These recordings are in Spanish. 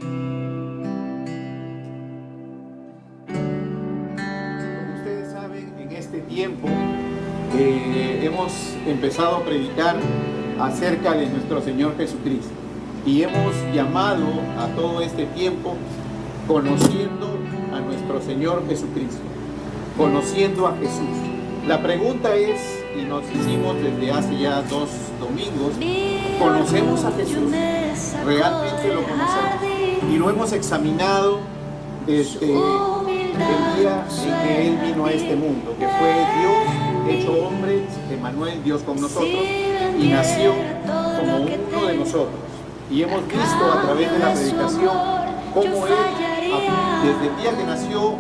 Como ustedes saben, en este tiempo hemos empezado a predicar acerca de nuestro Señor Jesucristo y hemos llamado a todo este tiempo conociendo a nuestro Señor Jesucristo, conociendo a Jesús. La pregunta es, y nos hicimos desde hace ya 2 domingos, ¿conocemos a Jesús? ¿Realmente lo conocemos? Y lo hemos examinado desde el día en que Él vino a este mundo, que fue Dios hecho hombre, Emmanuel, Dios con nosotros, y nació como uno de nosotros. Y hemos visto a través de la predicación cómo Él, desde el día que nació,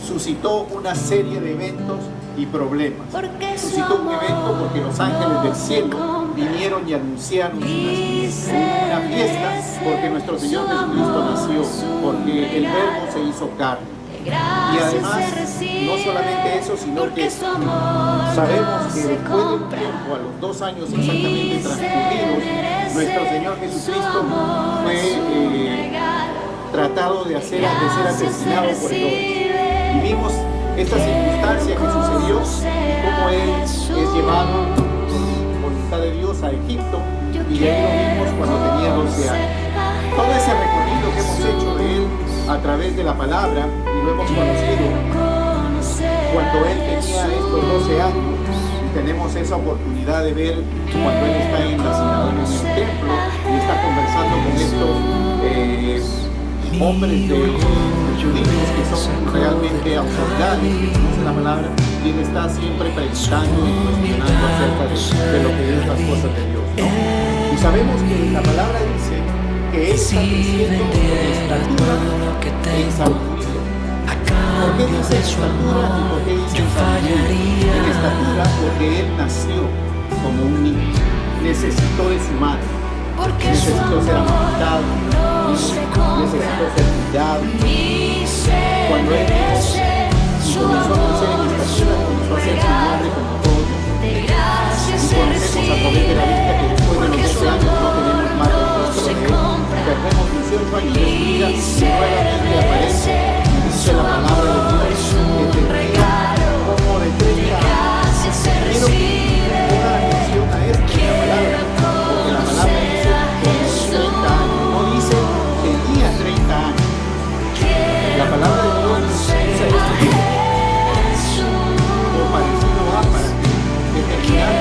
suscitó una serie de eventos y problemas. Suscitó un evento porque los ángeles del cielo vinieron y anunciaron una fiesta porque nuestro Señor Jesucristo nació, porque el Verbo se hizo carne. Y además, no solamente eso, sino que sabemos que después de un tiempo, a los 2 años exactamente transcurridos, nuestro Señor Jesucristo fue tratado de ser asesinado por Herodes. Y vimos esta circunstancia que sucedió y cómo Él es llevado por voluntad de Dios a Egipto, y ahí lo vimos cuando tenía 12 años. Todo ese recorrido que hemos hecho de Él a través de la palabra, y lo hemos conocido cuando Él tenía estos 12 años, y tenemos esa oportunidad de ver cuando Él está en la sinagoga, en el templo, y está conversando con estos hombres de judíos que son realmente autoridades, que conocen la palabra, y Él está siempre preguntando y cuestionando acerca de lo que es las cosas de Dios, ¿no? Y sabemos que la palabra dice que Él está creciendo en estatura, en sabiduría. ¿Por qué dice estatura y por qué dice sabiduría? En estatura porque Él nació como un niño, necesitó de su madre, necesitó ser amamantado, necesitó ser cuidado. Cuando Él comenzó a crecer en estatura, comenzó a ser su nombre como todos nosotros. Y conocemos a través de la vista que después de los 12 años no tenemos más registro de Él. Perdemos 18 años de vida y nuevamente aparece y dice la palabra de Dios que tendría como de 30 años. Quiero pongan atención a esto, la palabra, porque la palabra dice como 30 años, no dice tenía 30 años. La palabra de Dios usa esto como parecido a para determinar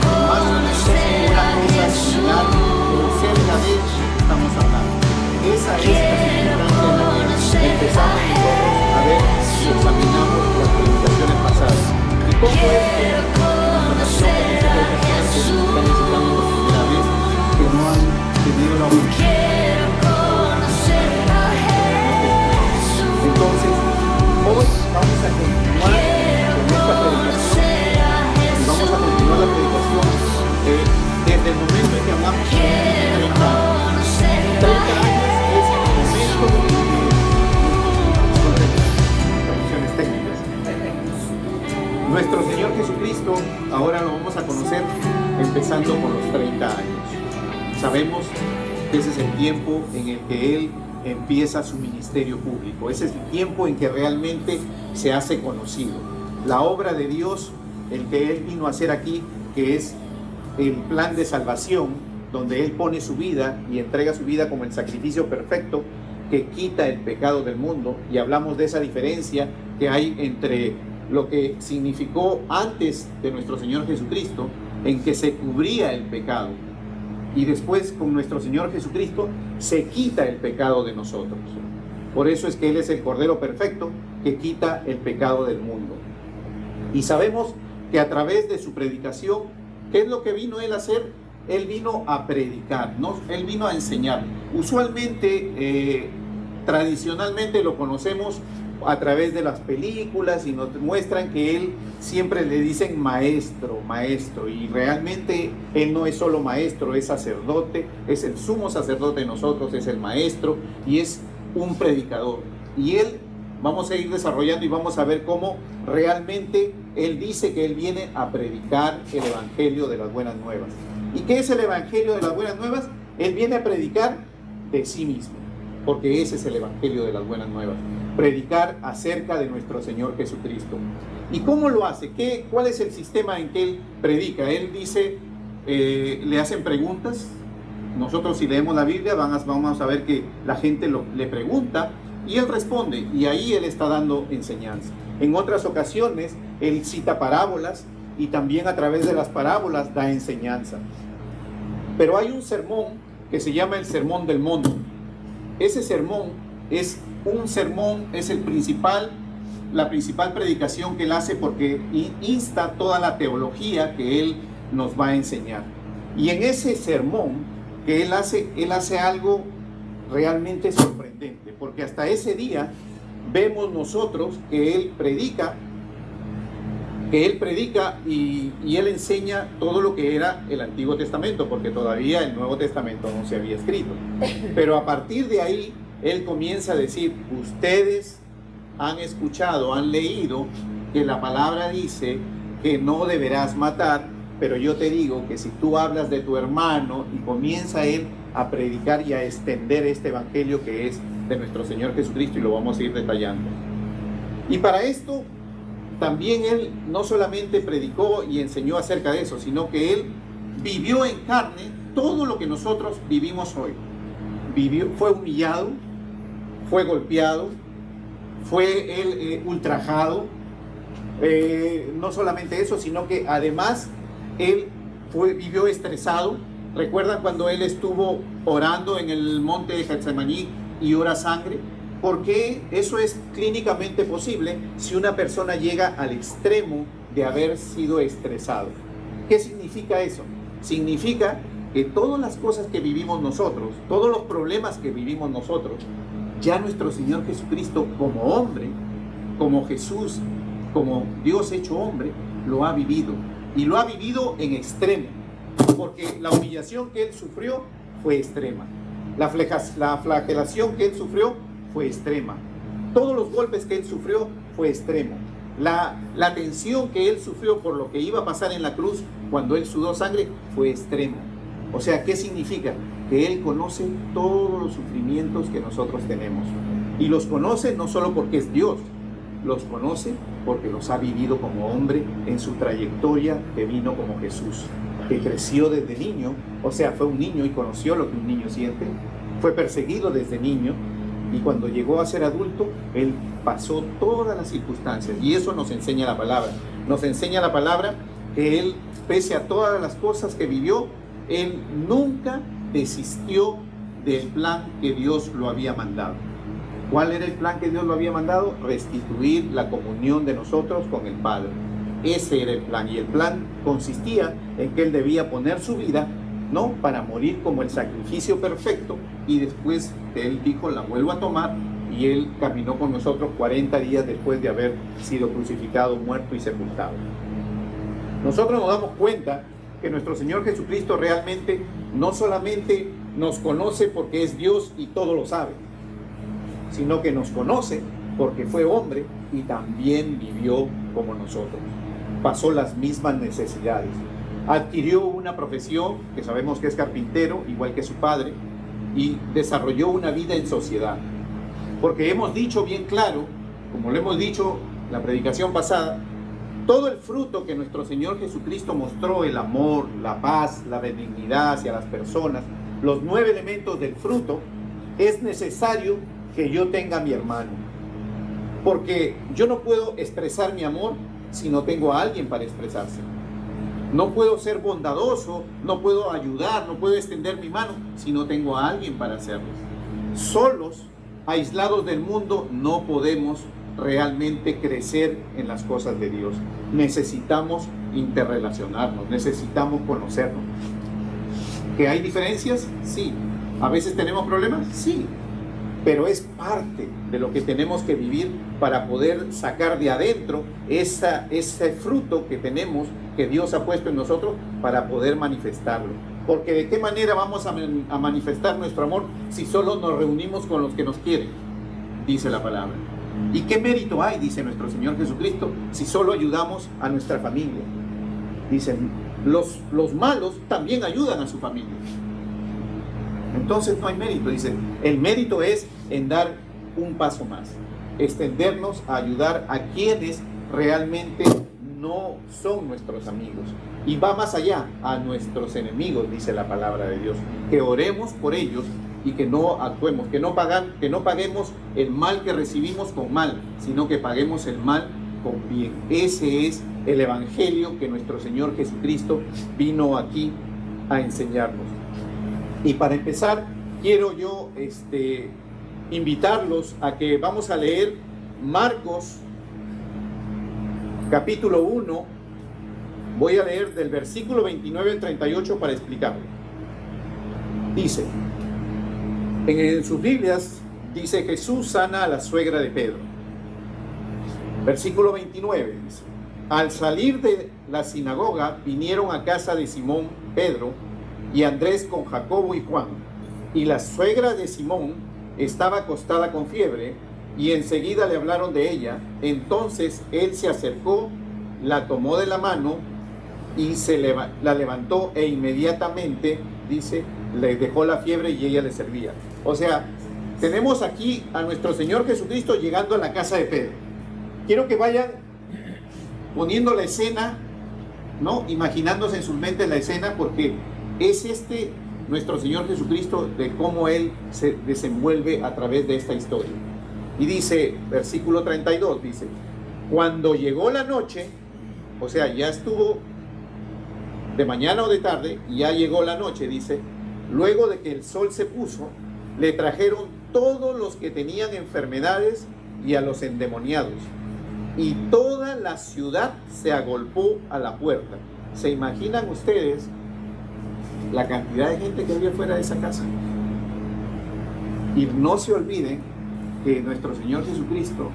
más o menos una cosa similar, pero cerca de eso estamos hablando. Esa es la circunstancia en la que empezamos nosotros a ver y examinamos las predicaciones pasadas. ¿Y cómo es que en relación con esta predicación que están visitando por primera vez, que no han tenido la oportunidad? Entonces, hoy vamos a continuar con esta predicación y vamos a continuar la predicación desde el momento en que hablamos de 30 años. 30 años es el momento de traducciones técnicas. Nuestro Señor Jesucristo, ahora lo vamos a conocer empezando por los 30 años. Sabemos que ese es el tiempo en el que Él empieza su ministerio público. Ese es el tiempo en que realmente se hace conocido. La obra de Dios, el que Él vino a hacer aquí, que es el plan de salvación, donde Él pone su vida y entrega su vida como el sacrificio perfecto que quita el pecado del mundo. Y hablamos de esa diferencia que hay entre lo que significó antes de nuestro Señor Jesucristo, en que se cubría el pecado, y después con nuestro Señor Jesucristo se quita el pecado de nosotros. Por eso es que Él es el Cordero perfecto que quita el pecado del mundo. Y sabemos que a través de su predicación, ¿qué es lo que vino Él a hacer? Él vino a predicar, ¿no? Él vino a enseñar. Usualmente, tradicionalmente lo conocemos a través de las películas y nos muestran que Él siempre le dicen maestro, maestro, y realmente Él no es solo maestro, es sacerdote, es el sumo sacerdote de nosotros, es el maestro y es un predicador. Y Él, vamos a ir desarrollando y vamos a ver cómo realmente Él dice que Él viene a predicar el Evangelio de las Buenas Nuevas. ¿Y qué es el Evangelio de las Buenas Nuevas? Él viene a predicar de sí mismo. porque ese es el evangelio de las buenas nuevas, predicar acerca de nuestro Señor Jesucristo. ¿Y cómo lo hace? ¿Cuál es el sistema en que él predica? Él dice, le hacen preguntas. Nosotros, si leemos la Biblia, vamos a ver que la gente le pregunta y él responde, y ahí él está dando enseñanza. En otras ocasiones él cita parábolas y también a través de las parábolas da enseñanza. Pero hay un sermón que se llama el Sermón del Monte. Ese sermón es la principal predicación que él hace, porque insta toda la teología que él nos va a enseñar. Y en ese sermón que él hace algo realmente sorprendente, porque hasta ese día vemos nosotros que él predica y él enseña todo lo que era el Antiguo Testamento, porque todavía el Nuevo Testamento no se había escrito. Pero a partir de ahí, él comienza a decir, ustedes han escuchado, han leído que la palabra dice que no deberás matar, pero yo te digo que si tú hablas de tu hermano, y comienza él a predicar y a extender este evangelio que es de nuestro Señor Jesucristo, y lo vamos a ir detallando. Y para esto también él no solamente predicó y enseñó acerca de eso, sino que él vivió en carne todo lo que nosotros vivimos hoy. Fue humillado, fue golpeado, fue él ultrajado. No solamente eso, sino que además él vivió estresado. ¿Recuerdan cuando él estuvo orando en el monte de Getsemaní y ora sangre? Porque eso es clínicamente posible si una persona llega al extremo de haber sido estresado. ¿Qué significa eso? Significa que todas las cosas que vivimos nosotros, todos los problemas que vivimos nosotros, ya nuestro Señor Jesucristo como hombre, como Jesús, como Dios hecho hombre, lo ha vivido. Y lo ha vivido en extremo, porque la humillación que él sufrió fue extrema. La flagelación que él sufrió fue extrema. Todos los golpes que él sufrió fue extremo. La tensión que él sufrió por lo que iba a pasar en la cruz cuando él sudó sangre fue extremo. O sea, ¿qué significa? Que él conoce todos los sufrimientos que nosotros tenemos. Y los conoce no solo porque es Dios, los conoce porque los ha vivido como hombre en su trayectoria, que vino como Jesús, que creció desde niño, o sea, fue un niño y conoció lo que un niño siente, fue perseguido desde niño, y cuando llegó a ser adulto, él pasó todas las circunstancias, y eso nos enseña la palabra. Nos enseña la palabra que él, pese a todas las cosas que vivió, él nunca desistió del plan que Dios lo había mandado. ¿Cuál era el plan que Dios lo había mandado? Restituir la comunión de nosotros con el Padre. Ese era el plan, y el plan consistía en que él debía poner su vida, ¿no?, para morir como el sacrificio perfecto, y después él dijo, la vuelvo a tomar, y él caminó con nosotros 40 días después de haber sido crucificado, muerto y sepultado. Nosotros nos damos cuenta que nuestro Señor Jesucristo realmente no solamente nos conoce porque es Dios y todo lo sabe, sino que nos conoce porque fue hombre y también vivió como nosotros. Pasó las mismas necesidades. Adquirió una profesión, que sabemos que es carpintero, igual que su padre, y desarrolló una vida en sociedad. Porque hemos dicho bien claro, como lo hemos dicho en la predicación pasada, todo el fruto que nuestro Señor Jesucristo mostró, el amor, la paz, la benignidad hacia las personas, los 9 elementos del fruto, es necesario que yo tenga a mi hermano. Porque yo no puedo expresar mi amor si no tengo a alguien para expresarse. No puedo ser bondadoso, no puedo ayudar, no puedo extender mi mano si no tengo a alguien para hacerlo. Solos, aislados del mundo, no podemos realmente crecer en las cosas de Dios. Necesitamos interrelacionarnos, necesitamos conocernos. ¿Que hay diferencias? Sí. ¿A veces tenemos problemas? Sí. Pero es parte de lo que tenemos que vivir para poder sacar de adentro ese fruto que tenemos, que Dios ha puesto en nosotros, para poder manifestarlo. Porque ¿de qué manera vamos a manifestar nuestro amor si solo nos reunimos con los que nos quieren? Dice la palabra. ¿Y qué mérito hay, dice nuestro Señor Jesucristo, si solo ayudamos a nuestra familia? Dicen, los malos también ayudan a su familia. entonces no hay mérito. Dice, el mérito es en dar un paso más, extendernos a ayudar a quienes realmente no son nuestros amigos. Y va más allá, a nuestros enemigos, dice la palabra de Dios, que oremos por ellos y que no actuemos, que no paguemos el mal que recibimos con mal, sino que paguemos el mal con bien. Ese es el evangelio que nuestro Señor Jesucristo vino aquí a enseñarnos. Y para empezar, quiero yo invitarlos a que vamos a leer Marcos capítulo 1. Voy a leer del versículo 29 al 38 para explicarlo. Dice, en sus Biblias dice, Jesús sana a la suegra de Pedro. Versículo 29 dice, al salir de la sinagoga vinieron a casa de Simón Pedro y Andrés con Jacobo y Juan, y la suegra de Simón estaba acostada con fiebre, y enseguida le hablaron de ella. Entonces él se acercó, la tomó de la mano y la levantó, e inmediatamente, dice, le dejó la fiebre y ella le servía. O sea, tenemos aquí a nuestro Señor Jesucristo llegando a la casa de Pedro. Quiero que vayan poniendo la escena, ¿no? Imaginándose en sus mentes la escena, porque es nuestro Señor Jesucristo, de cómo Él se desenvuelve a través de esta historia. Y dice, versículo 32, dice, cuando llegó la noche, o sea, ya estuvo de mañana o de tarde, y ya llegó la noche, dice, luego de que el sol se puso, le trajeron todos los que tenían enfermedades y a los endemoniados, y toda la ciudad se agolpó a la puerta. ¿Se imaginan ustedes la cantidad de gente que había fuera de esa casa? Y no se olviden que nuestro Señor Jesucristo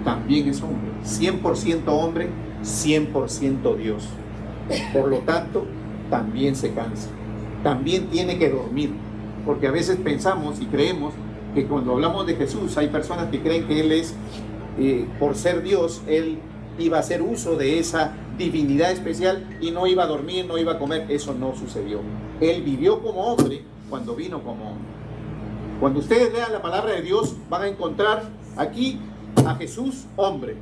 también es hombre, 100% hombre, 100% Dios. Por lo tanto, también se cansa, también tiene que dormir, porque a veces pensamos y creemos que cuando hablamos de Jesús hay personas que creen que Él es, por ser Dios, Él iba a hacer uso de esa divinidad especial y no iba a dormir, no iba a comer. Eso no sucedió. Él vivió como hombre cuando vino como hombre. Cuando ustedes lean la palabra de Dios, van a encontrar aquí a Jesús hombre.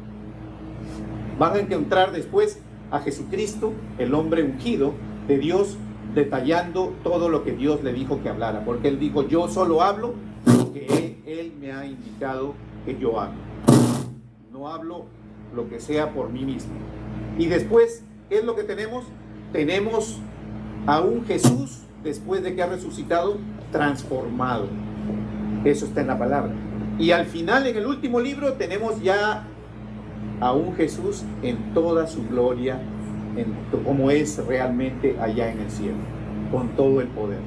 Van a encontrar después a Jesucristo, el hombre ungido de Dios, detallando todo lo que Dios le dijo que hablara. Porque Él dijo, yo solo hablo lo que Él me ha indicado que yo haga. No hablo lo que sea por mí mismo. Y después, ¿qué es lo que tenemos? Tenemos a un Jesús, después de que ha resucitado, transformado. Eso está en la palabra. Y al final, en el último libro, tenemos ya a un Jesús en toda su gloria, como es realmente allá en el cielo, con todo el poder.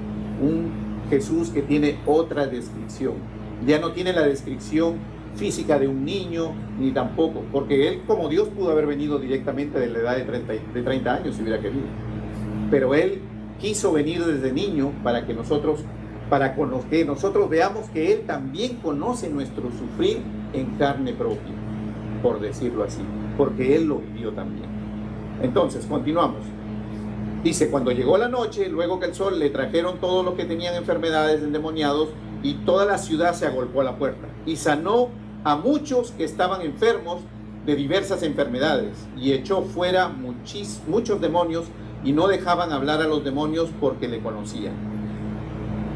Un Jesús que tiene otra descripción. Ya no tiene la descripción física de un niño, ni tampoco, porque Él como Dios pudo haber venido directamente de la edad de 30 años si hubiera querido. Pero Él quiso venir desde niño para que nosotros veamos que Él también conoce nuestro sufrir en carne propia, por decirlo así, porque Él lo vivió también. Entonces, continuamos. Dice, cuando llegó la noche, luego que el sol, le trajeron todos los que tenían enfermedades, endemoniados, y toda la ciudad se agolpó a la puerta. Y sanó a muchos que estaban enfermos de diversas enfermedades, y echó fuera muchos demonios, y no dejaban hablar a los demonios porque le conocían.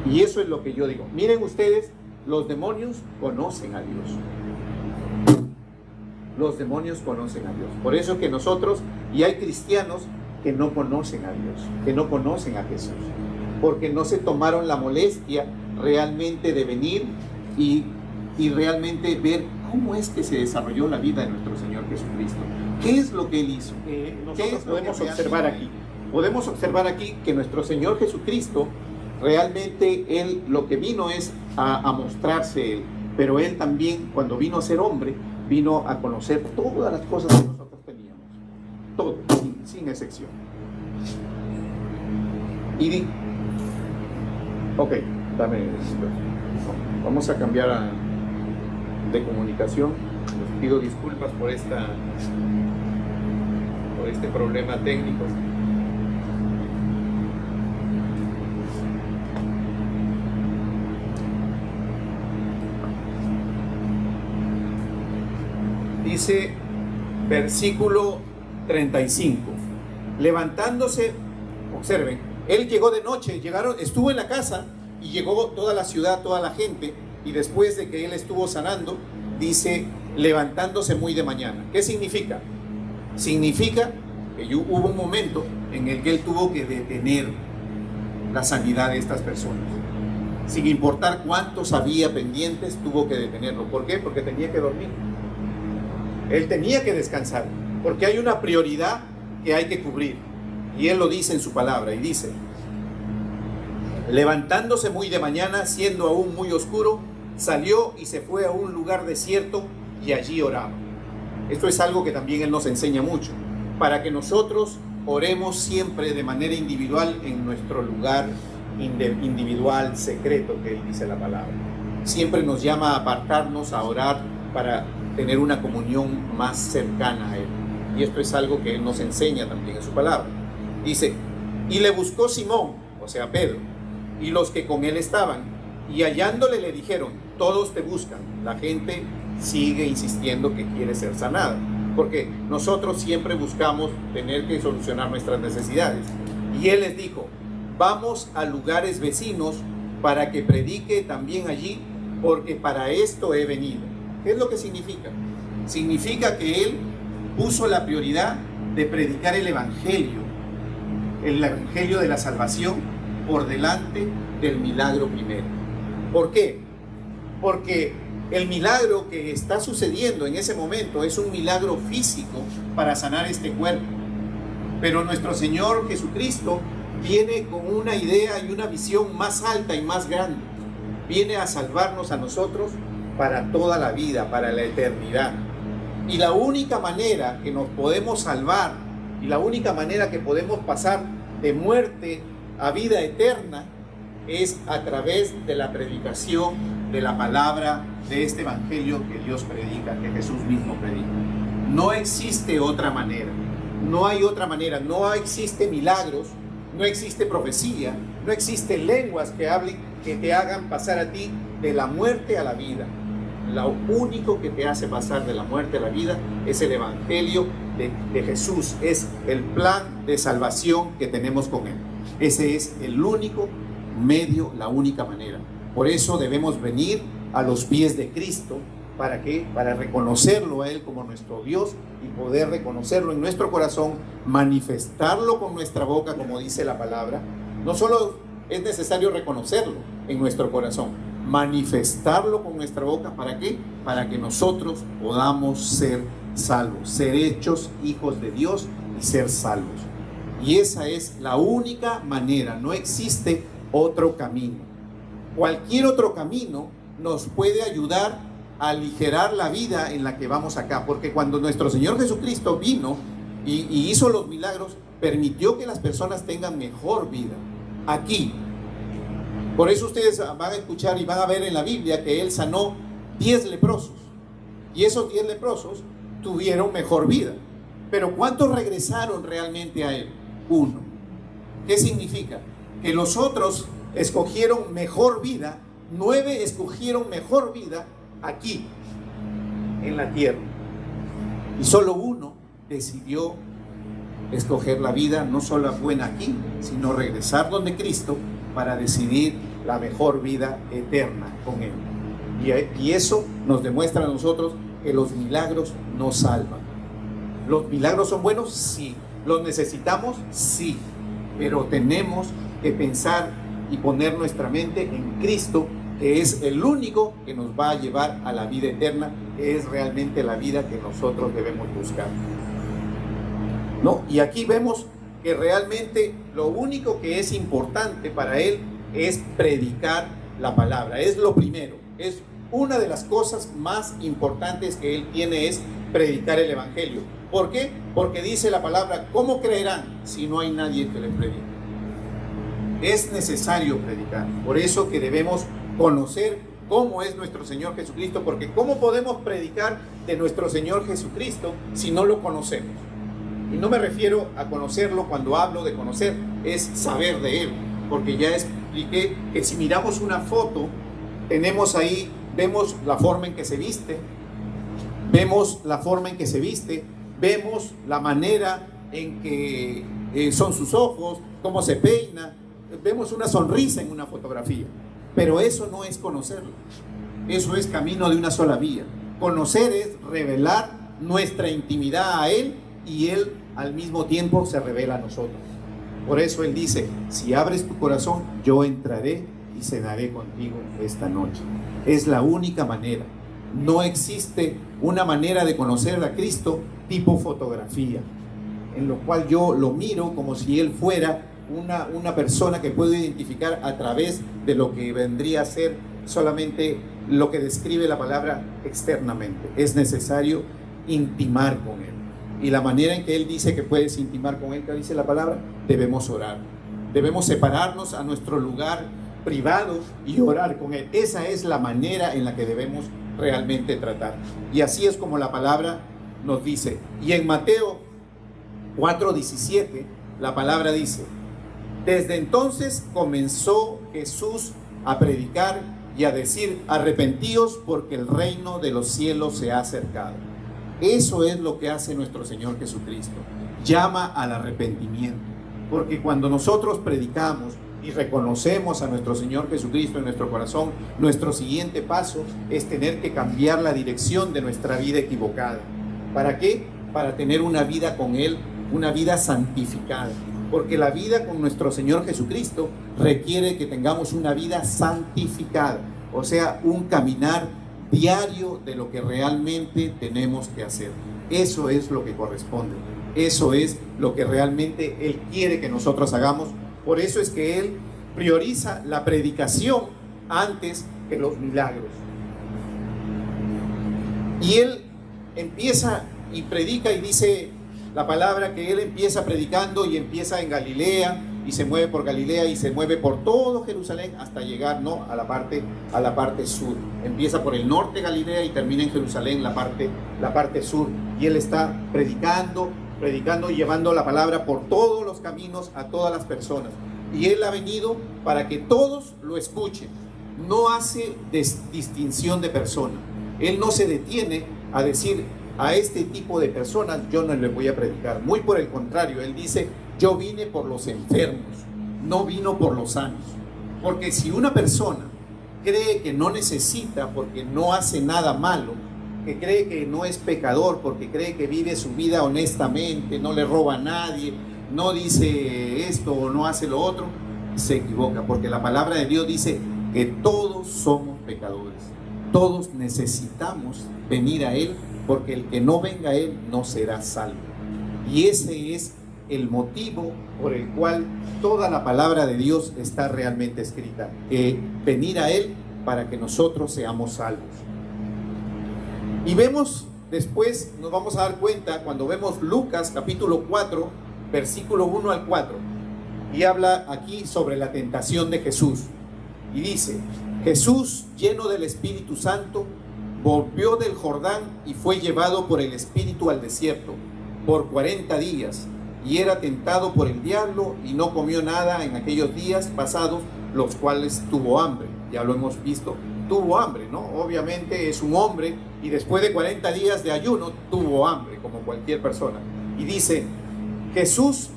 Y eso es lo que yo digo. Miren ustedes, los demonios conocen a Dios. Los demonios conocen a Dios. Por eso que nosotros, y hay cristianos que no conocen a Dios, que no conocen a Jesús, porque no se tomaron la molestia realmente de venir y realmente ver cómo es que se desarrolló la vida de nuestro Señor Jesucristo. ¿Qué es lo que Él hizo? Nosotros podemos observar aquí. Podemos observar aquí que nuestro Señor Jesucristo, realmente Él lo que vino es a mostrarse Él, pero Él también, cuando vino a ser hombre, vino a conocer todas las cosas que nosotros teníamos, todo, sin excepción. Vamos a cambiar de comunicación. Les pido disculpas por este problema técnico. Dice, versículo 35. Levantándose, observen, él llegó de noche, estuvo en la casa y llegó toda la ciudad, toda la gente, y después de que él estuvo sanando, dice, levantándose muy de mañana. ¿Qué significa? Significa que hubo un momento en el que él tuvo que detener la sanidad de estas personas. Sin importar cuántos había pendientes, tuvo que detenerlo. ¿Por qué? Porque tenía que dormir. Él tenía que descansar, porque hay una prioridad que hay que cubrir. Y él lo dice en su palabra, y dice, levantándose muy de mañana, siendo aún muy oscuro, salió y se fue a un lugar desierto y allí oraba. Esto es algo que también él nos enseña mucho, para que nosotros oremos siempre de manera individual en nuestro lugar individual, secreto, que él dice la palabra. Siempre nos llama a apartarnos, a orar para tener una comunión más cercana a él. Y esto es algo que él nos enseña también en su palabra. Dice, y le buscó Simón, o sea Pedro, y los que con él estaban, y hallándole le dijeron, todos te buscan. La gente sigue insistiendo que quiere ser sanada, porque nosotros siempre buscamos tener que solucionar nuestras necesidades. Y él les dijo, vamos a lugares vecinos para que predique también allí, porque para esto he venido. ¿Qué es lo que significa? Significa que él puso la prioridad de predicar el evangelio de la salvación por delante del milagro primero. ¿Por qué? Porque el milagro que está sucediendo en ese momento es un milagro físico para sanar este cuerpo. Pero nuestro Señor Jesucristo viene con una idea y una visión más alta y más grande. Viene a salvarnos a nosotros para toda la vida, para la eternidad. Y la única manera que nos podemos salvar y la única manera que podemos pasar de muerte a vida eterna es a través de la predicación de la palabra, de este evangelio que Dios predica, que Jesús mismo predica. No existe otra manera, no hay otra manera, no existe milagros, no existe profecía, no existe lenguas que hablen, que te hagan pasar a ti de la muerte a la vida. Lo único que te hace pasar de la muerte a la vida es el evangelio de Jesús, es el plan de salvación que tenemos con él. Ese es el único medio, la única manera. Por eso debemos venir a los pies de Cristo. ¿Para qué? Para reconocerlo a él como nuestro Dios y poder reconocerlo en nuestro corazón, manifestarlo con nuestra boca, como dice la palabra. No solo es necesario reconocerlo en nuestro corazón, manifestarlo con nuestra boca. ¿Para qué? Para que nosotros podamos ser salvos, ser hechos hijos de Dios y ser salvos. Y esa es la única manera, no existe otro camino. Cualquier otro camino nos puede ayudar a aligerar la vida en la que vamos acá, porque cuando nuestro Señor Jesucristo vino y hizo los milagros, permitió que las personas tengan mejor vida aquí. Por eso ustedes van a escuchar y van a ver en la Biblia que él sanó 10 leprosos, y esos 10 leprosos tuvieron mejor vida. Pero ¿cuántos regresaron realmente a él? 1. ¿Qué significa? Que los otros escogieron mejor vida, 9 escogieron mejor vida aquí, en la tierra. Y solo 1 decidió escoger la vida, no solo buena aquí, sino regresar donde Cristo para decidir la mejor vida eterna con él. Y eso nos demuestra a nosotros que los milagros nos salvan. ¿Los milagros son buenos? Sí. ¿Los necesitamos? Sí. Pero tenemos que pensar y poner nuestra mente en Cristo, que es el único que nos va a llevar a la vida eterna, que es realmente la vida que nosotros debemos buscar. ¿No? Y aquí vemos que realmente lo único que es importante para él es predicar la palabra. Es lo primero, es una de las cosas más importantes que él tiene, es predicar el evangelio. ¿Por qué? Porque dice la palabra, ¿cómo creerán si no hay nadie que les predique? Es necesario predicar. Por eso que debemos conocer cómo es nuestro Señor Jesucristo, porque ¿cómo podemos predicar de nuestro Señor Jesucristo si no lo conocemos? Y no me refiero a conocerlo, cuando hablo de conocer, es saber de él, porque ya expliqué que si miramos una foto, tenemos ahí, vemos la forma en que se viste, vemos la forma en que se viste, vemos la manera en que son sus ojos, cómo se peina, vemos una sonrisa en una fotografía, pero eso no es conocerlo. Eso es camino de una sola vía. Conocer es revelar nuestra intimidad a Él, y Él al mismo tiempo se revela a nosotros. Por eso Él dice: si abres tu corazón, yo entraré y cenaré contigo esta noche. Es la única manera. No existe una manera de conocer a Cristo tipo fotografía, en lo cual yo lo miro como si Él fuera una persona que puedo identificar a través de lo que vendría a ser solamente lo que describe la palabra externamente. Es necesario intimar con Él. Y la manera en que Él dice que puedes intimar con Él, que dice la palabra, debemos orar. Debemos separarnos a nuestro lugar privado y orar con Él. Esa es la manera en la que debemos realmente tratar. Y así es como la palabra nos dice. Y en Mateo 4:17, la palabra dice: desde entonces comenzó Jesús a predicar y a decir: arrepentíos, porque el reino de los cielos se ha acercado. Eso es lo que hace nuestro Señor Jesucristo. Llama al arrepentimiento. Porque cuando nosotros predicamos y reconocemos a nuestro Señor Jesucristo en nuestro corazón, nuestro siguiente paso es tener que cambiar la dirección de nuestra vida equivocada. ¿Para qué? Para tener una vida con Él, una vida santificada. Porque la vida con nuestro Señor Jesucristo requiere que tengamos una vida santificada, o sea, un caminar diario de lo que realmente tenemos que hacer. Eso es lo que corresponde, eso es lo que realmente Él quiere que nosotros hagamos. Por eso es que Él prioriza la predicación antes que los milagros. Y Él empieza y predica, y dice la palabra que Él empieza predicando y empieza en Galilea y se mueve por Galilea y se mueve por todo Jerusalén hasta llegar, ¿no?, a la parte sur. Empieza por el norte de Galilea y termina en Jerusalén, la parte sur. Y Él está predicando y llevando la palabra por todos los caminos a todas las personas. Y Él ha venido para que todos lo escuchen. No hace distinción de persona. Él no se detiene a decir: a este tipo de personas yo no les voy a predicar. Muy por el contrario, Él dice: yo vine por los enfermos, no vino por los sanos. Porque si una persona cree que no necesita porque no hace nada malo, que cree que no es pecador porque cree que vive su vida honestamente, no le roba a nadie, no dice esto o no hace lo otro, se equivoca. Porque la palabra de Dios dice que todos somos pecadores, todos necesitamos venir a Él, porque el que no venga a Él no será salvo. Y ese es el motivo por el cual toda la palabra de Dios está realmente escrita. Venir a Él para que nosotros seamos salvos. Y vemos después, nos vamos a dar cuenta cuando vemos Lucas capítulo 4, versículo 1 al 4. Y habla aquí sobre la tentación de Jesús. Y dice: Jesús, lleno del Espíritu Santo, volvió del Jordán y fue llevado por el Espíritu al desierto por 40 días, y era tentado por el diablo, y no comió nada en aquellos días pasados, los cuales tuvo hambre. Ya lo hemos visto, tuvo hambre, ¿no? Obviamente es un hombre, y después de 40 días de ayuno tuvo hambre, como cualquier persona. Y dice Jesús: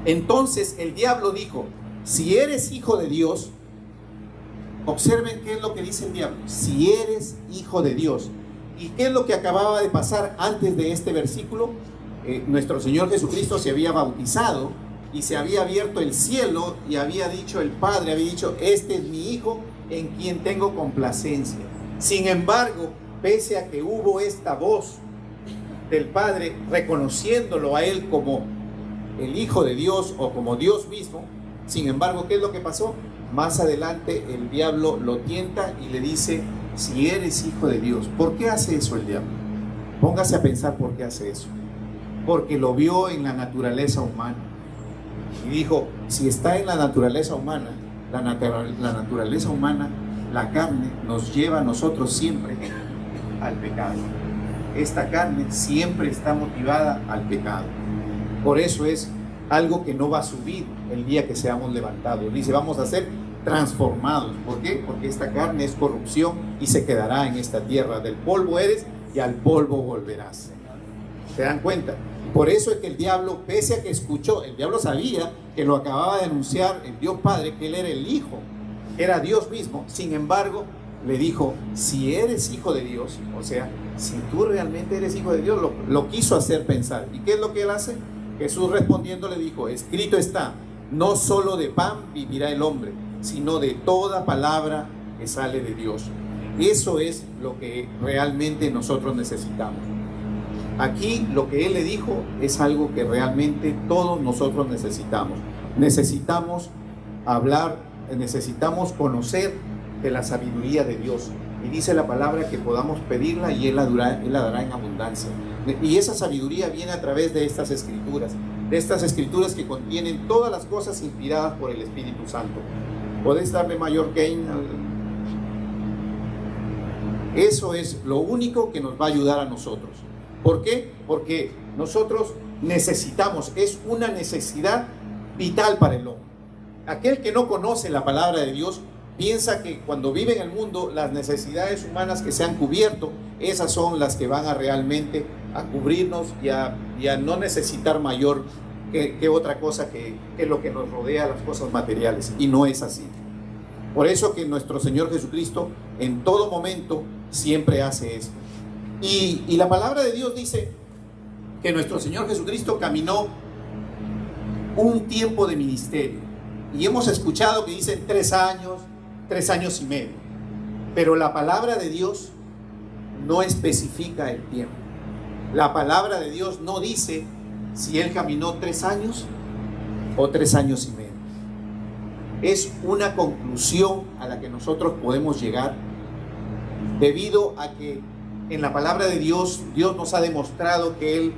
entonces el diablo dijo: si eres hijo de Dios. Observen qué es lo que dice el diablo: si eres hijo de Dios. ¿Y qué es lo que acababa de pasar antes de este versículo? Nuestro Señor Jesucristo se había bautizado y se había abierto el cielo, y había dicho el Padre, había dicho: este es mi Hijo en quien tengo complacencia. Sin embargo, pese a que hubo esta voz del Padre reconociéndolo a Él como el Hijo de Dios o como Dios mismo, sin embargo, ¿qué es lo que pasó? Más adelante el diablo lo tienta y le dice: si eres hijo de Dios. ¿Por qué hace eso el diablo? Póngase a pensar por qué hace eso. Porque lo vio en la naturaleza humana y dijo: si está en la naturaleza humana, la naturaleza humana, la carne, nos lleva a nosotros siempre al pecado. Esta carne siempre está motivada al pecado. Por eso es algo que no va a subir el día que seamos levantados. Dice: vamos a ser transformados. ¿Por qué? Porque esta carne es corrupción y se quedará en esta tierra. Del polvo eres y al polvo volverás. ¿Se dan cuenta? Por eso es que el diablo, pese a que escuchó, el diablo sabía que lo acababa de anunciar el Dios Padre, que él era el Hijo, era Dios mismo. Sin embargo, le dijo, si eres hijo de Dios, o sea, si tú realmente eres hijo de Dios, lo quiso hacer pensar. ¿Y qué es lo que él hace? Jesús respondiendo le dijo, escrito está, no solo de pan vivirá el hombre, sino de toda palabra que sale de Dios. Eso es lo que realmente nosotros necesitamos. Aquí lo que él le dijo es algo que realmente todos nosotros necesitamos. Necesitamos hablar, necesitamos conocer de la sabiduría de Dios. Y dice la palabra que podamos pedirla y Él la dará en abundancia. Y esa sabiduría viene a través de estas escrituras que contienen todas las cosas inspiradas por el Espíritu Santo. ¿Podés darle mayor gain? Eso es lo único que nos va a ayudar a nosotros. ¿Por qué? Porque nosotros necesitamos, es una necesidad vital para el hombre. Aquel que no conoce la palabra de Dios piensa que cuando vive en el mundo, las necesidades humanas que se han cubierto, esas son las que van a realmente a cubrirnos y a no necesitar mayor que otra cosa que lo que nos rodea, las cosas materiales. Y no es así. Por eso que nuestro Señor Jesucristo en todo momento siempre hace esto. Y la palabra de Dios dice que nuestro Señor Jesucristo caminó un tiempo de ministerio. Y hemos escuchado que dicen 3 años y medio. Pero la palabra de Dios no especifica el tiempo. La palabra de Dios no dice si Él caminó 3 años o 3 años y medio. Es una conclusión a la que nosotros podemos llegar debido a que en la palabra de Dios, Dios nos ha demostrado que Él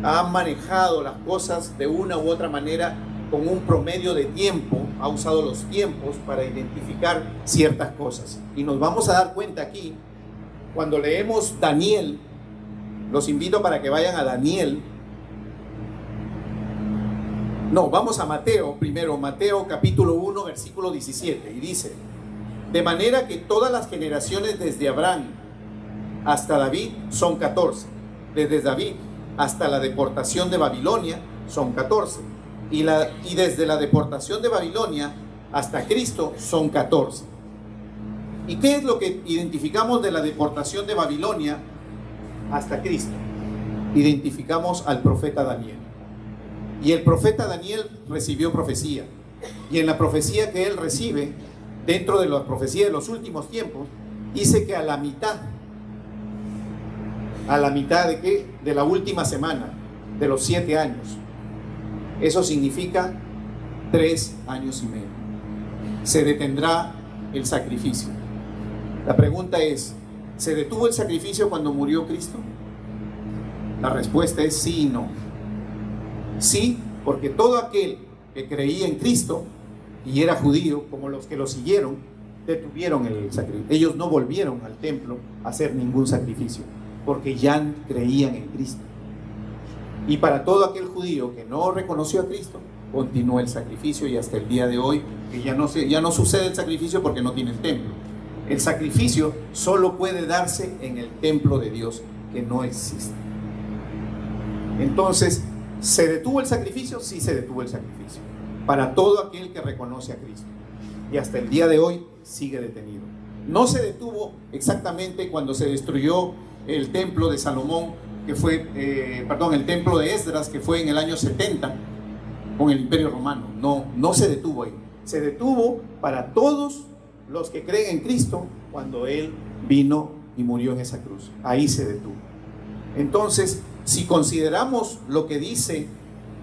ha manejado las cosas de una u otra manera con un promedio de tiempo, ha usado los tiempos para identificar ciertas cosas. Y nos vamos a dar cuenta aquí, cuando leemos Daniel, los invito para que vayan a Daniel. No, vamos a Mateo primero, Mateo capítulo 1, versículo 17, y dice, de manera que todas las generaciones desde Abraham hasta David son 14, desde David hasta la deportación de Babilonia son 14, y desde la deportación de Babilonia hasta Cristo son 14. ¿Y qué es lo que identificamos de la deportación de Babilonia hasta Cristo? Identificamos al profeta Daniel. Y el profeta Daniel recibió profecía. Y en la profecía que él recibe, dentro de la profecía de los últimos tiempos, dice que a la mitad de qué? De la última semana, de los 7 años. Eso significa 3 años y medio. Se detendrá el sacrificio. La pregunta es, ¿se detuvo el sacrificio cuando murió Cristo? La respuesta es sí y no. Sí, porque todo aquel que creía en Cristo y era judío, como los que lo siguieron, detuvieron el sacrificio. Ellos no volvieron al templo a hacer ningún sacrificio, porque ya creían en Cristo. Y para todo aquel judío que no reconoció a Cristo, continuó el sacrificio, y hasta el día de hoy, que ya no sucede el sacrificio porque no tienen templo. El sacrificio solo puede darse en el templo de Dios, que no existe. Entonces, ¿se detuvo el sacrificio? Sí, se detuvo el sacrificio, para todo aquel que reconoce a Cristo. Y hasta el día de hoy sigue detenido. No se detuvo exactamente cuando se destruyó el templo de Salomón, que fue, el templo de Esdras, que fue en el año 70 con el Imperio Romano. No se detuvo ahí. Se detuvo para todos los que creen en Cristo cuando Él vino y murió en esa cruz. Ahí se detuvo. Entonces, si consideramos lo que dice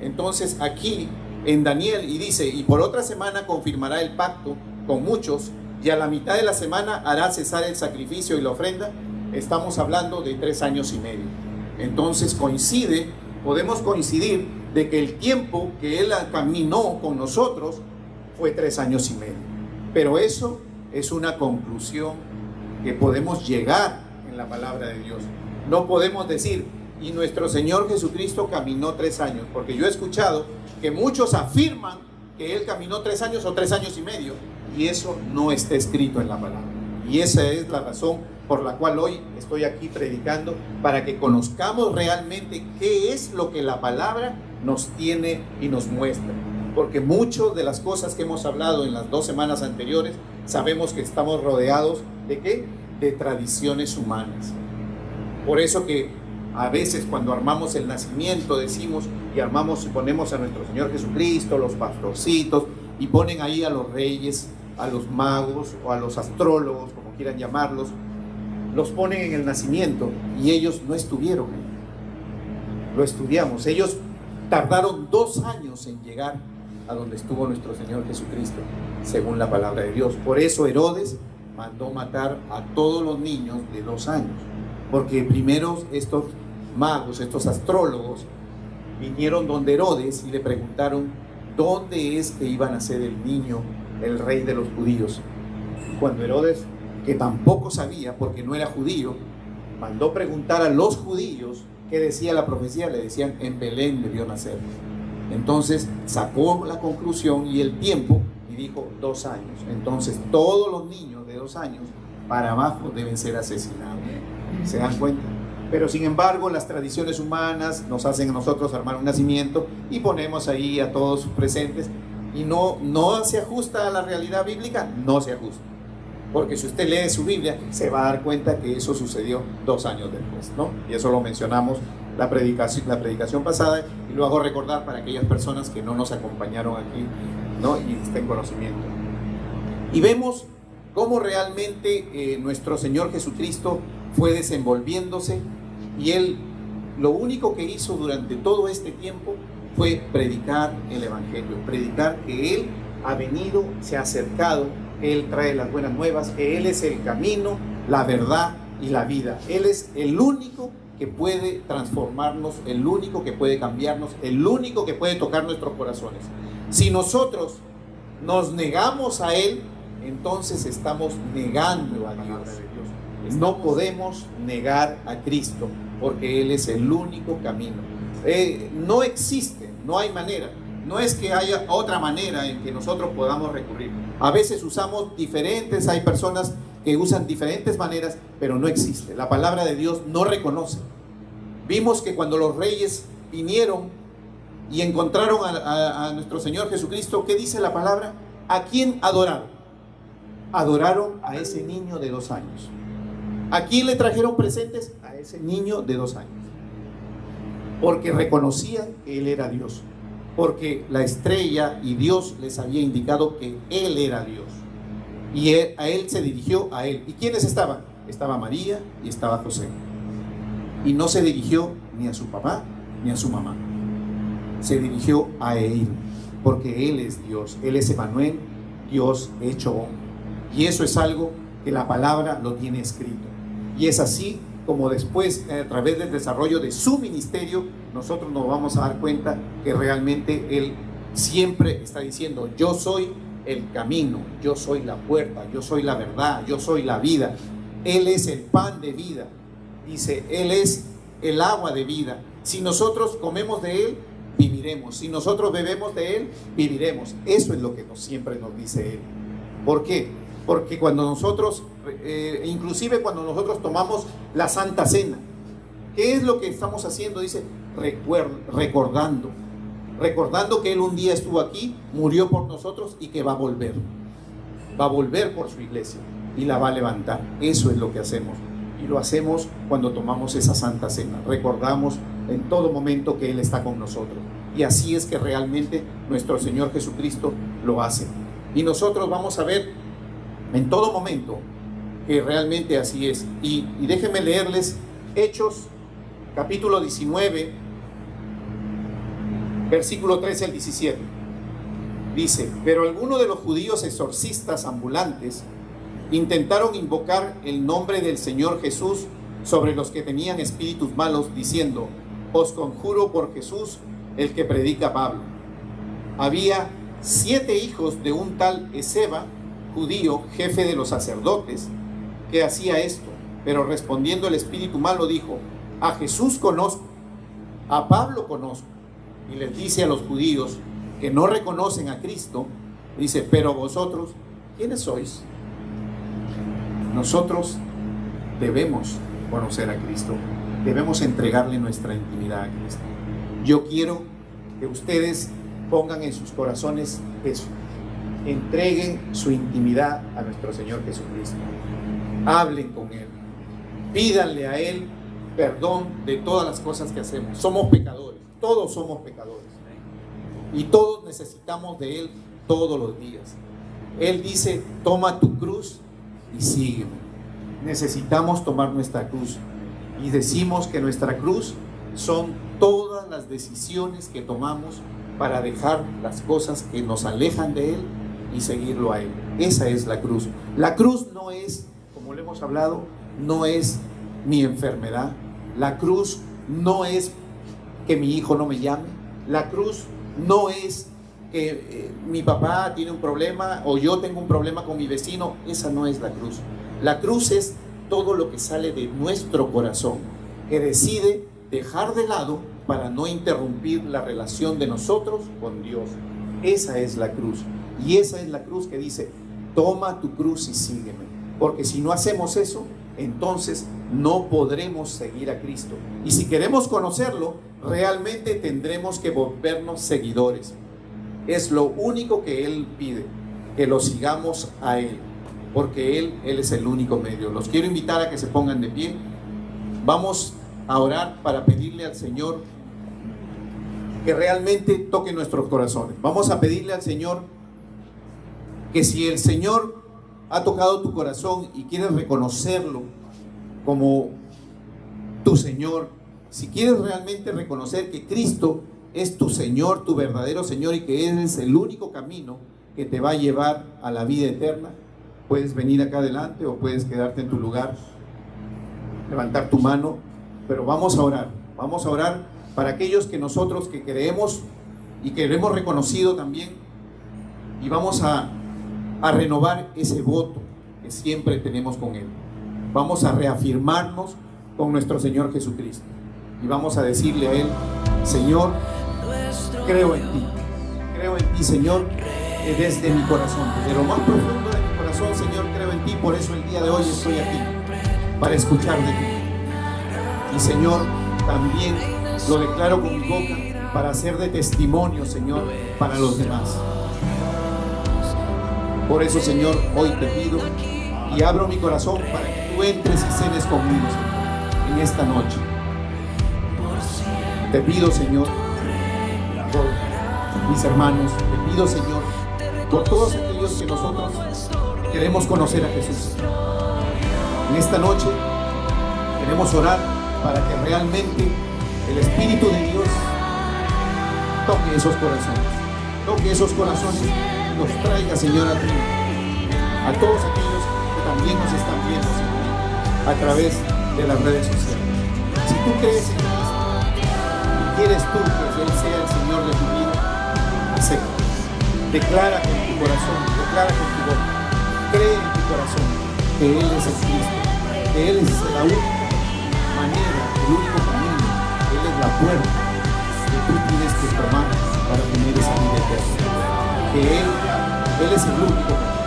entonces aquí en Daniel, y dice, y por otra semana confirmará el pacto con muchos, y a la mitad de la semana hará cesar el sacrificio y la ofrenda, estamos hablando de 3 años y medio. Entonces podemos coincidir de que el tiempo que Él caminó con nosotros fue 3 años y medio. Pero eso es una conclusión que podemos llegar en la palabra de Dios. No podemos decir, y nuestro Señor Jesucristo caminó 3 años, porque yo he escuchado que muchos afirman que Él caminó 3 años o 3 años y medio, y eso no está escrito en la palabra. Y esa es la razón por la cual hoy estoy aquí predicando, para que conozcamos realmente qué es lo que la palabra nos tiene y nos muestra. Porque muchas de las cosas que hemos hablado en las 2 semanas anteriores, sabemos que estamos rodeados ¿de qué? De tradiciones humanas. Por eso que a veces cuando armamos el nacimiento decimos y armamos y ponemos a nuestro Señor Jesucristo, los pastorcitos, y ponen ahí a los reyes, a los magos o a los astrólogos, como quieran llamarlos, los ponen en el nacimiento y ellos no estuvieron ahí. Lo estudiamos. Ellos tardaron 2 años en llegar a donde estuvo nuestro Señor Jesucristo, según la palabra de Dios. Por eso Herodes mandó matar a todos los niños de 2 años, porque primero estos magos, estos astrólogos, vinieron donde Herodes y le preguntaron dónde es que iba a nacer el niño, el rey de los judíos. Cuando Herodes, que tampoco sabía porque no era judío, mandó preguntar a los judíos qué decía la profecía, le decían en Belén debió nacer. Entonces sacó la conclusión y el tiempo y dijo 2 años. Entonces todos los niños de 2 años para abajo deben ser asesinados. ¿Se dan cuenta? Pero sin embargo las tradiciones humanas nos hacen a nosotros armar un nacimiento y ponemos ahí a todos sus presentes y no se ajusta a la realidad bíblica, no se ajusta. Porque si usted lee su Biblia se va a dar cuenta que eso sucedió 2 años después, ¿no? Y eso lo mencionamos la predicación pasada y lo hago recordar para aquellas personas que no nos acompañaron aquí, ¿no? Y estén en conocimiento. Y vemos cómo realmente nuestro Señor Jesucristo fue desenvolviéndose y Él lo único que hizo durante todo este tiempo fue predicar el Evangelio, predicar que Él ha venido, se ha acercado, Él trae las buenas nuevas, que Él es el camino, la verdad y la vida. Él es el único que puede transformarnos, el único que puede cambiarnos, el único que puede tocar nuestros corazones. Si nosotros nos negamos a Él, entonces estamos negando a Dios. No podemos negar a Cristo porque Él es el único camino. No existe, no hay manera. No es que haya otra manera en que nosotros podamos recurrir. A veces usamos diferentes, hay personas que usan diferentes maneras, pero no existe. La palabra de Dios no reconoce. Vimos que cuando los reyes vinieron y encontraron a nuestro Señor Jesucristo, ¿qué dice la palabra? ¿A quién adoraron? Adoraron a ese niño de 2 años. ¿A quién le trajeron presentes? A ese niño de 2 años. Porque reconocían que Él era Dios. Porque la estrella y Dios les había indicado que Él era Dios. Y a Él se dirigió a Él. ¿Y quiénes estaban? Estaba María y estaba José. Y no se dirigió ni a su papá ni a su mamá. Se dirigió a Él. Porque Él es Dios. Él es Emmanuel, Dios hecho hombre. Y eso es algo que la palabra lo tiene escrito. Y es así como después, a través del desarrollo de su ministerio, nosotros nos vamos a dar cuenta que realmente Él siempre está diciendo: yo soy el camino, yo soy la puerta, yo soy la verdad, yo soy la vida. Él es el pan de vida. Dice, Él es el agua de vida. Si nosotros comemos de Él, viviremos. Si nosotros bebemos de Él, viviremos. Eso es lo que siempre nos dice Él. ¿Por qué? Porque cuando nosotros, inclusive cuando nosotros tomamos la Santa Cena, ¿qué es lo que estamos haciendo? Dice, recordando que Él un día estuvo aquí, murió por nosotros y que va a volver por su iglesia y la va a levantar. Eso es lo que hacemos, y lo hacemos cuando tomamos esa Santa Cena. Recordamos en todo momento que Él está con nosotros, y así es que realmente nuestro Señor Jesucristo lo hace. Y nosotros vamos a ver en todo momento que realmente así es. Y déjenme leerles Hechos capítulo 19, versículo 13 al 17. Dice, pero algunos de los judíos exorcistas ambulantes intentaron invocar el nombre del Señor Jesús sobre los que tenían espíritus malos, diciendo, os conjuro por Jesús, el que predica Pablo. Había 7 hijos de un tal Esceva, judío, jefe de los sacerdotes, que hacía esto. Pero respondiendo el espíritu malo dijo, a Jesús conozco, a Pablo conozco. Y les dice a los judíos que no reconocen a Cristo, dice, pero vosotros, ¿quiénes sois? Nosotros debemos conocer a Cristo, debemos entregarle nuestra intimidad a Cristo. Yo quiero que ustedes pongan en sus corazones eso, entreguen su intimidad a nuestro Señor Jesucristo, hablen con Él, pídanle a Él perdón de todas las cosas que hacemos. Somos pecadores, todos somos pecadores, y todos necesitamos de Él todos los días. Él dice: toma tu cruz y sígueme. Necesitamos tomar nuestra cruz, y decimos que nuestra cruz son todas las decisiones que tomamos para dejar las cosas que nos alejan de Él y seguirlo a Él. Esa es la cruz. La cruz no es, como le hemos hablado, no es mi enfermedad. La cruz no es que mi hijo no me llame. La cruz no es que mi papá tiene un problema o yo tengo un problema con mi vecino. Esa no es la cruz. La cruz es todo lo que sale de nuestro corazón, que decide dejar de lado para no interrumpir la relación de nosotros con Dios. Esa es la cruz. Y esa es la cruz que dice: toma tu cruz y sígueme. Porque si no hacemos eso, entonces no podremos seguir a Cristo. Y si queremos conocerlo, realmente tendremos que volvernos seguidores. Es lo único que Él pide, que lo sigamos a Él, porque Él es el único medio. Los quiero invitar a que se pongan de pie. Vamos a orar para pedirle al Señor que realmente toque nuestros corazones. Vamos a pedirle al Señor que, si el Señor ha tocado tu corazón y quieres reconocerlo como tu Señor, si quieres realmente reconocer que Cristo es tu Señor, tu verdadero Señor, y que Él es el único camino que te va a llevar a la vida eterna, puedes venir acá adelante o puedes quedarte en tu lugar, levantar tu mano, pero vamos a orar para aquellos que nosotros que creemos y que lo hemos reconocido también, y vamos a renovar ese voto que siempre tenemos con Él. Vamos a reafirmarnos con nuestro Señor Jesucristo y vamos a decirle a Él: Señor, creo en ti, Señor, desde mi corazón, desde lo más profundo de mi corazón, Señor, creo en ti. Por eso el día de hoy estoy aquí, para escuchar de ti. Y Señor, también lo declaro con mi boca para hacer de testimonio, Señor, para los demás. Por eso, Señor, hoy te pido y abro mi corazón para que tú entres y cenes conmigo, Señor, en esta noche. Te pido, Señor, por mis hermanos, te pido, Señor, por todos aquellos que nosotros queremos conocer a Jesús. En esta noche queremos orar para que realmente el Espíritu de Dios toque esos corazones, y los traiga, Señor, a ti, a todos aquellos que también nos están viendo, Señor, a través de las redes sociales. Si tú crees en Cristo y quieres tú que Él sea el Señor de tu vida, acepta, declara con tu corazón, declara con tu boca, cree en tu corazón que Él es el Cristo, que Él es la única manera, el único camino, Él es la puerta que tú tienes que tomar para tener esa vida eterna, que Él es el único camino.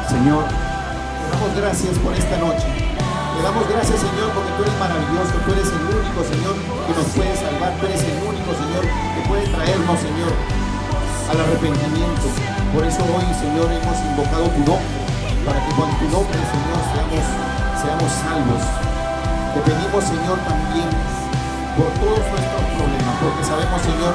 Señor, te damos gracias por esta noche. Te damos gracias, Señor, porque tú eres maravilloso. Tú eres el único, Señor, que nos puede salvar. Tú eres el único, Señor, que puede traernos, Señor, al arrepentimiento. Por eso hoy, Señor, hemos invocado tu nombre, para que con tu nombre, Señor, seamos salvos. Te pedimos, Señor, también por todos nuestros problemas, porque sabemos, Señor,